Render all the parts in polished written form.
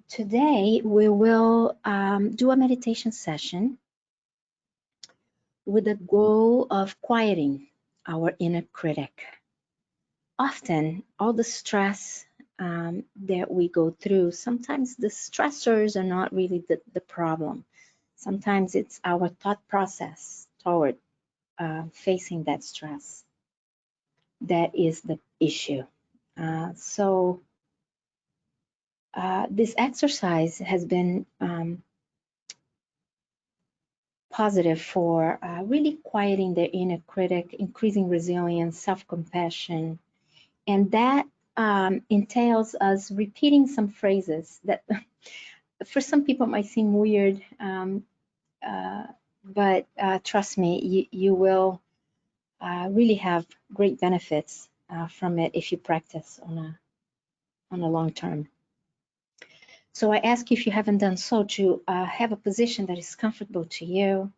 Today we will do a meditation session with the goal of quieting our inner critic. Often, all the stress that we go through, sometimes the stressors are not really the problem. Sometimes it's our thought process toward facing that stress that is the issue. So this exercise has been positive for really quieting their inner critic, increasing resilience, self-compassion, and that entails us repeating some phrases that for some people might seem weird, but trust me, you will really have great benefits from it if you practice on a long term. So I ask you, if you haven't done so, to have a position that is comfortable to you.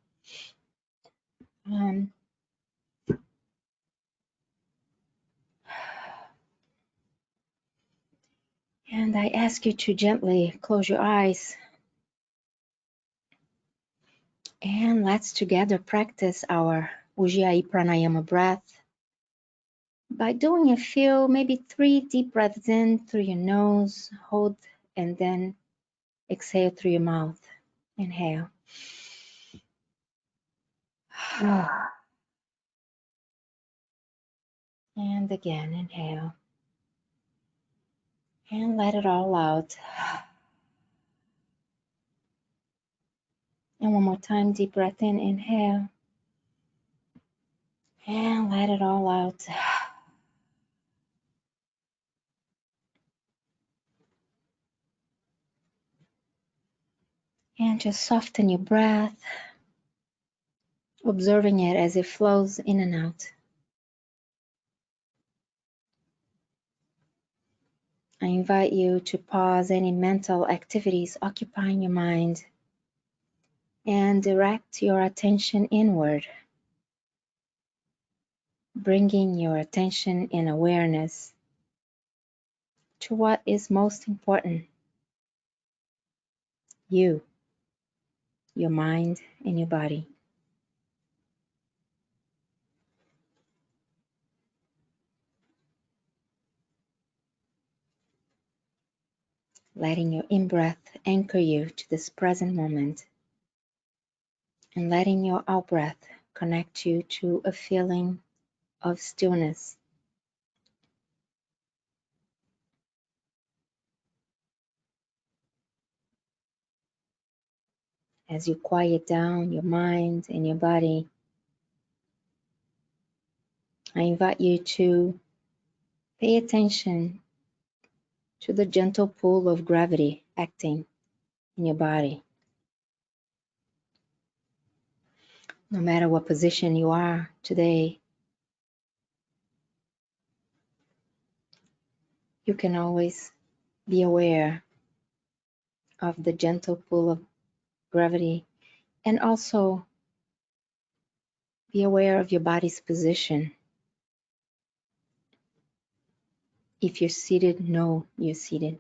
And I ask you to gently close your eyes. And let's together practice our Ujjayi Pranayama breath by doing a few, maybe 3 deep breaths in through your nose, hold, and then exhale through your mouth. Inhale. And again, inhale. And let it all out. And one more time, deep breath in, inhale. And let it all out. And just soften your breath, observing it as it flows in and out. I invite you to pause any mental activities occupying your mind and direct your attention inward, bringing your attention and awareness to what is most important: you, your mind, and your body. Letting your in-breath anchor you to this present moment, and letting your out-breath connect you to a feeling of stillness. As you quiet down your mind and your body, I invite you to pay attention to the gentle pull of gravity acting in your body. No matter what position you are today, you can always be aware of the gentle pull of gravity, and also be aware of your body's position. If you're seated, know you're seated.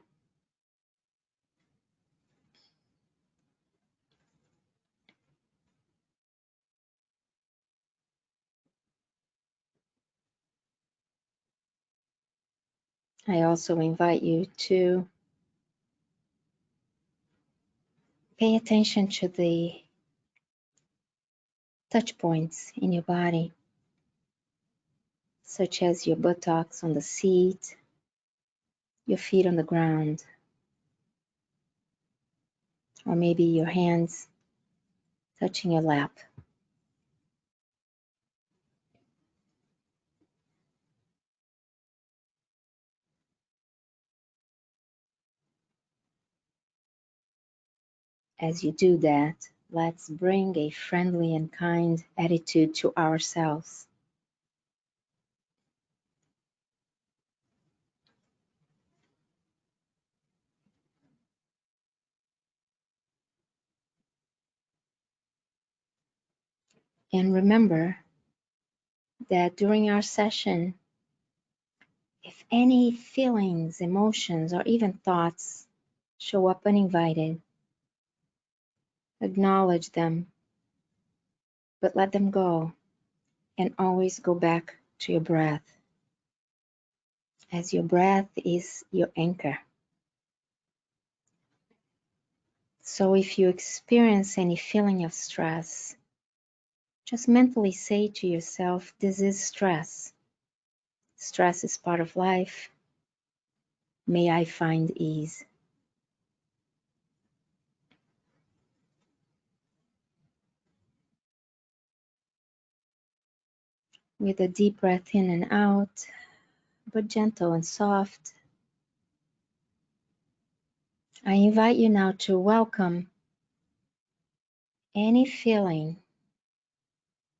I also invite you to pay attention to the touch points in your body, such as your buttocks on the seat, your feet on the ground, or maybe your hands touching your lap. As you do that, let's bring a friendly and kind attitude to ourselves. And remember that during our session, if any feelings, emotions, or even thoughts show up uninvited. Acknowledge them, but let them go, and always go back to your breath, as your breath is your anchor. So if you experience any feeling of stress, just mentally say to yourself, this is stress. Stress is part of life. May I find ease. With a deep breath in and out, but gentle and soft, I invite you now to welcome any feeling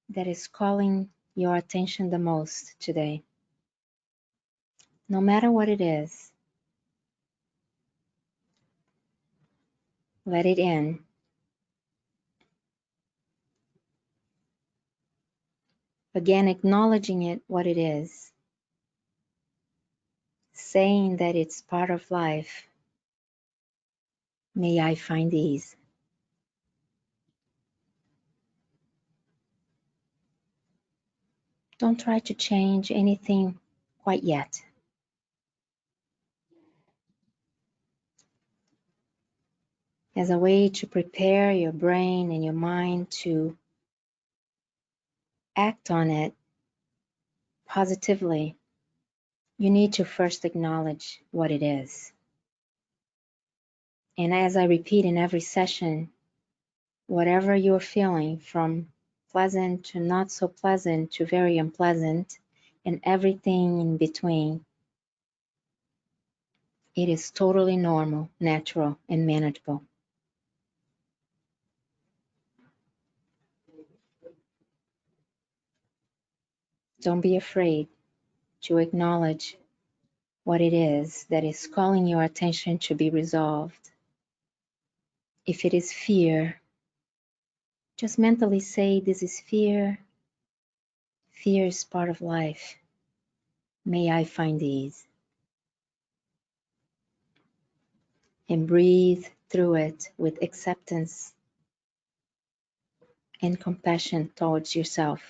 that is calling your attention the most today. No matter what it is, let it in. Again, acknowledging it what it is, saying that it's part of life. May I find ease. Don't try to change anything quite yet. As a way to prepare your brain and your mind to act on it positively, you need to first acknowledge what it is. And as I repeat in every session, whatever you're feeling, from pleasant to not so pleasant to very unpleasant, and everything in between, it is totally normal, natural, and manageable. Don't be afraid to acknowledge what it is that is calling your attention to be resolved. If it is fear, just mentally say, this is fear. Fear is part of life. May I find ease. And breathe through it with acceptance and compassion towards yourself.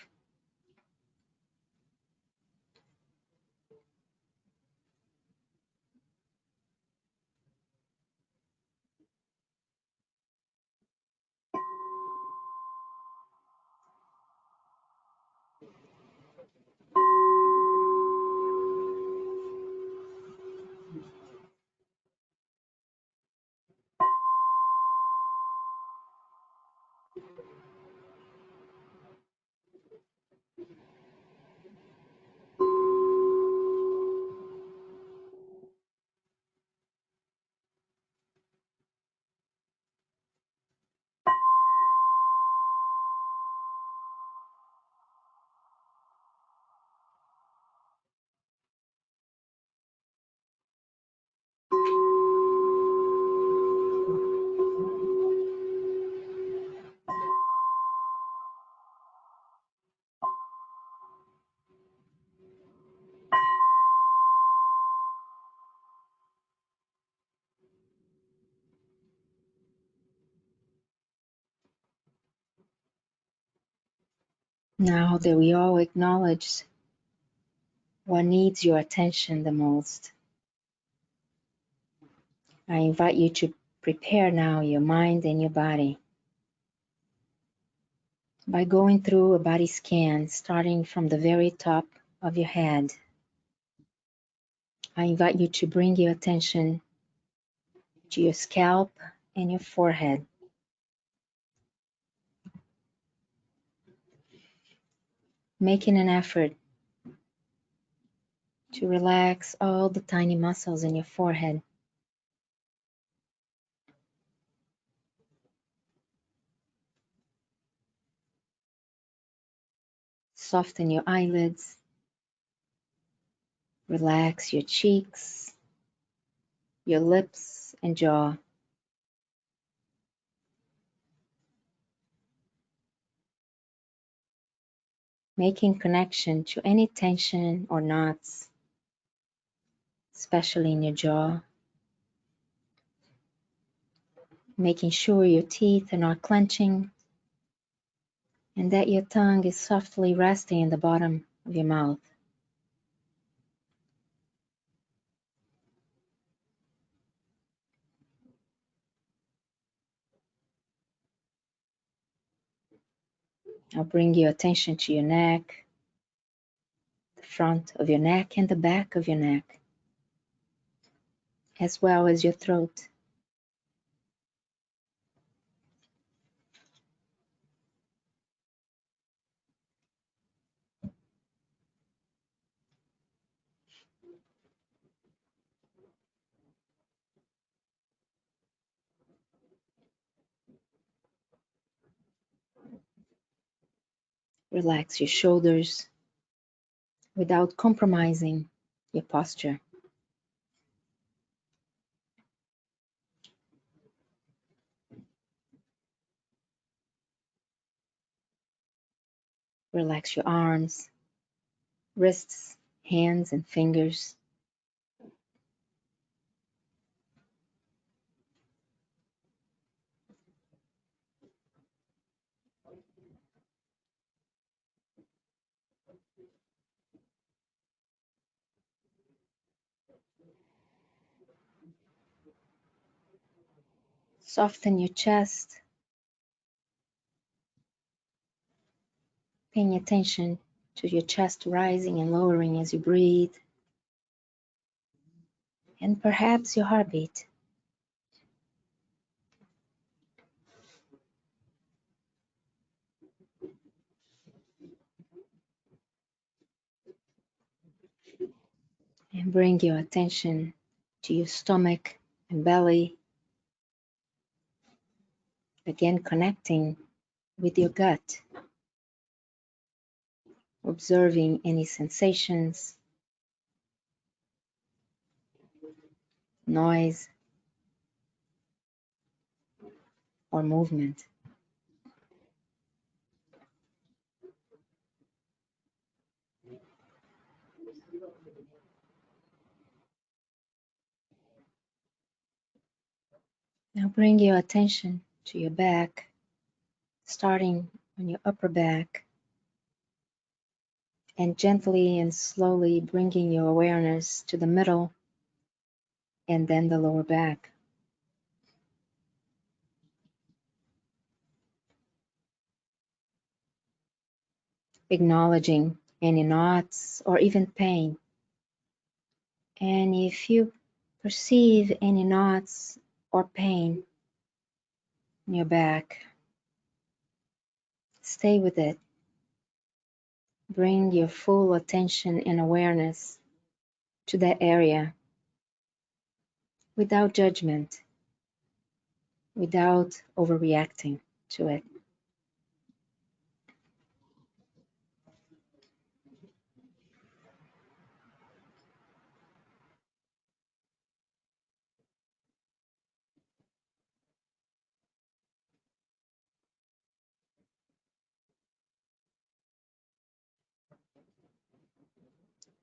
Now that we all acknowledge what needs your attention the most, I invite you to prepare now your mind and your body by going through a body scan, starting from the very top of your head. I invite you to bring your attention to your scalp and your forehead. Making an effort to relax all the tiny muscles in your forehead. Soften your eyelids. Relax your cheeks, your lips, and jaw. Making connection to any tension or knots, especially in your jaw. making sure your teeth are not clenching and that your tongue is softly resting in the bottom of your mouth. Now bring your attention to your neck, the front of your neck and the back of your neck, as well as your throat. Relax your shoulders without compromising your posture. Relax your arms, wrists, hands, and fingers. Soften your chest, paying attention to your chest rising and lowering as you breathe, and perhaps your heartbeat. And bring your attention to your stomach and belly, again connecting with your gut, observing any sensations, noise, or movement. Now bring your attention to your back, starting on your upper back, and gently and slowly bringing your awareness to the middle and then the lower back. Acknowledging any knots or even pain. And if you perceive any knots or pain in your back, stay with it. Bring your full attention and awareness to that area without judgment, without overreacting to it.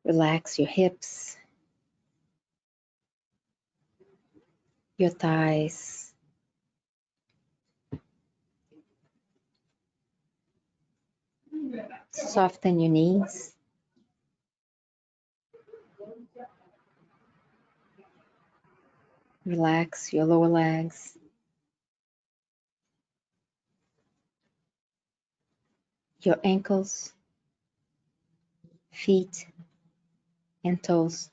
Relax your hips, your thighs, soften your knees, relax your lower legs, your ankles, feet, and toes.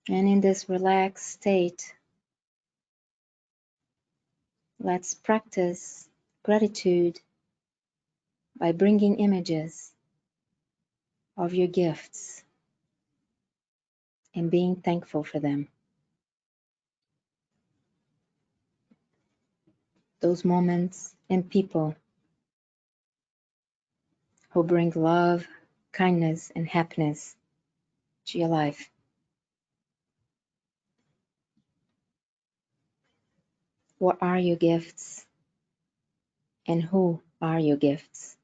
And in this relaxed state, let's practice gratitude by bringing images of your gifts and being thankful for them. Those moments and people who bring love, kindness, and happiness to your life. What are your gifts? And who are your gifts?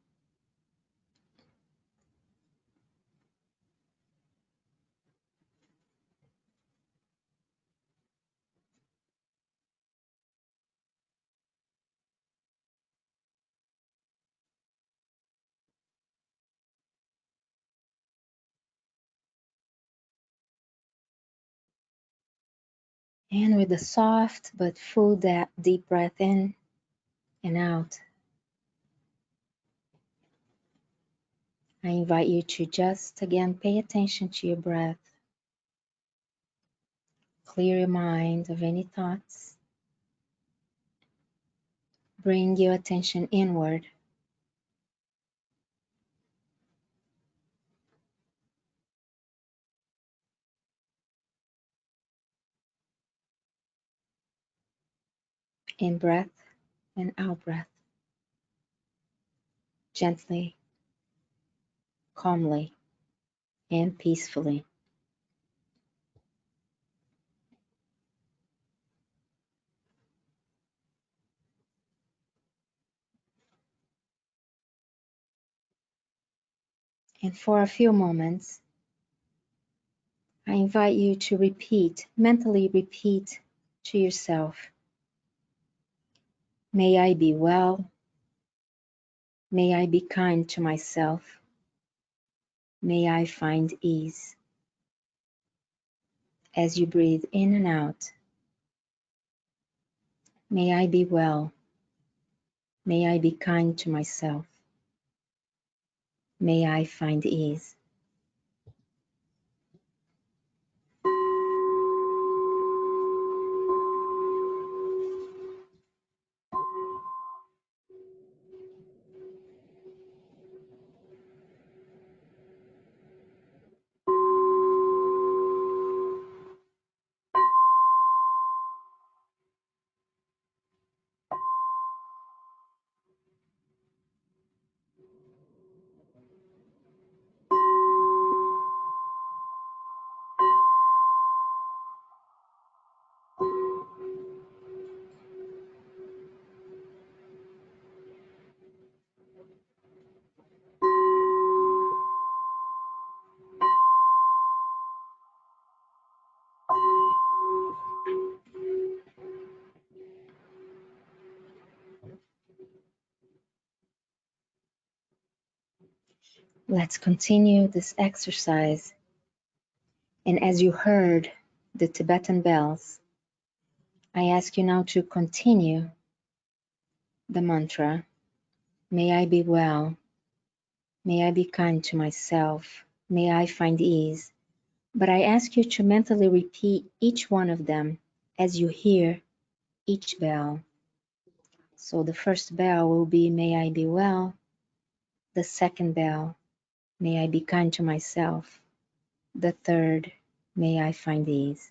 And with a soft but full deep breath in and out, I invite you to just again pay attention to your breath. Clear your mind of any thoughts. Bring your attention inward. In breath and out breath. Gently, calmly, and peacefully. And for a few moments, I invite you to mentally repeat to yourself, may I be well, may I be kind to myself, may I find ease. As you breathe in and out, may I be well, may I be kind to myself, may I find ease. Let's continue this exercise. And as you heard the Tibetan bells, I ask you now to continue the mantra, may I be well, may I be kind to myself, may I find ease. But I ask you to mentally repeat each one of them as you hear each bell. So the first bell will be, may I be well. The second bell, may I be kind to myself. The third, may I find ease.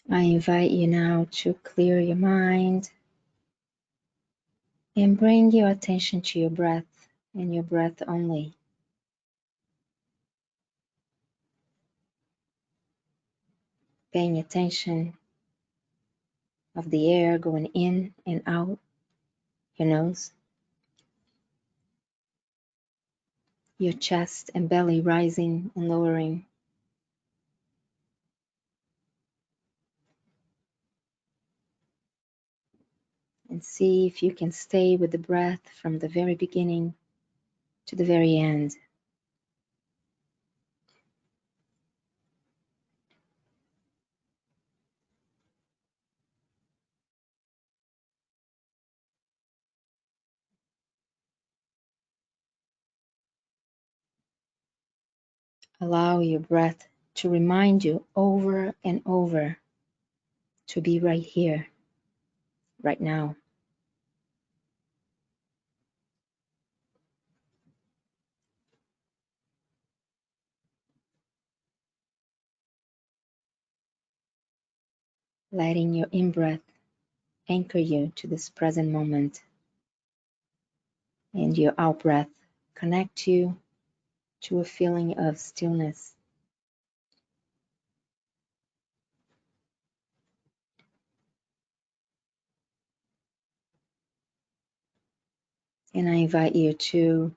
I invite you now to clear your mind and bring your attention to your breath and your breath only. Paying attention of the air going in and out your nose, your chest and belly rising and lowering. And see if you can stay with the breath from the very beginning to the very end. Allow your breath to remind you over and over to be right here, right now. Letting your in-breath anchor you to this present moment, and your out-breath connect you to a feeling of stillness. And I invite you to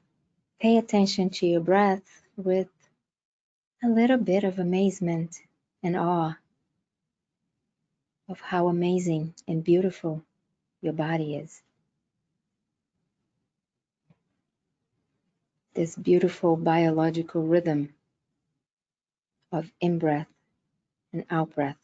pay attention to your breath with a little bit of amazement and awe of how amazing and beautiful your body is. This beautiful biological rhythm of in-breath and out-breath.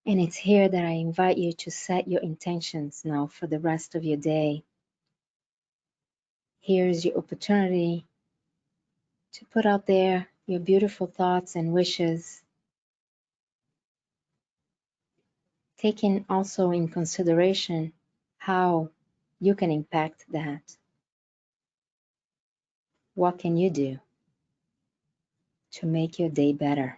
And it's here that I invite you to set your intentions now for the rest of your day. Here's your opportunity to put out there your beautiful thoughts and wishes, taking also in consideration how you can impact that. What can you do to make your day better?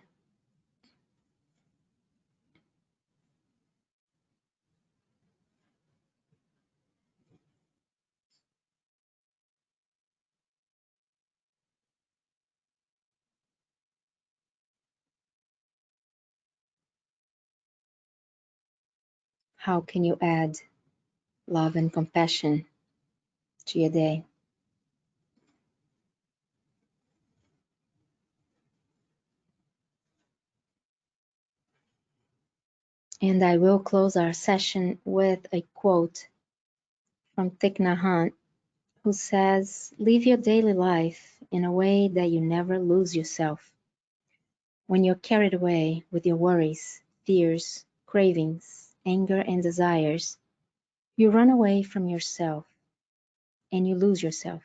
How can you add love and compassion to your day? And I will close our session with a quote from Thich Nhat Hanh, who says, "Live your daily life in a way that you never lose yourself. When you're carried away with your worries, fears, cravings, anger, and desires, you run away from yourself and you lose yourself.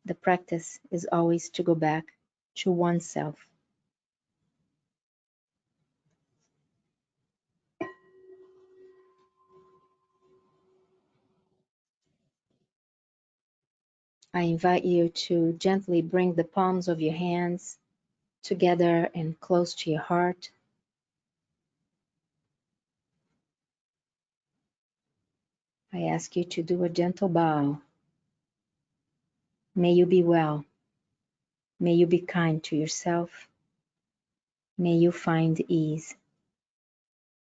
The practice is always to go back to oneself." I invite you to gently bring the palms of your hands together and close to your heart. I ask you to do a gentle bow. May you be well. May you be kind to yourself. May you find ease.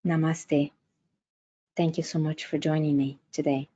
Namaste. Thank you so much for joining me today.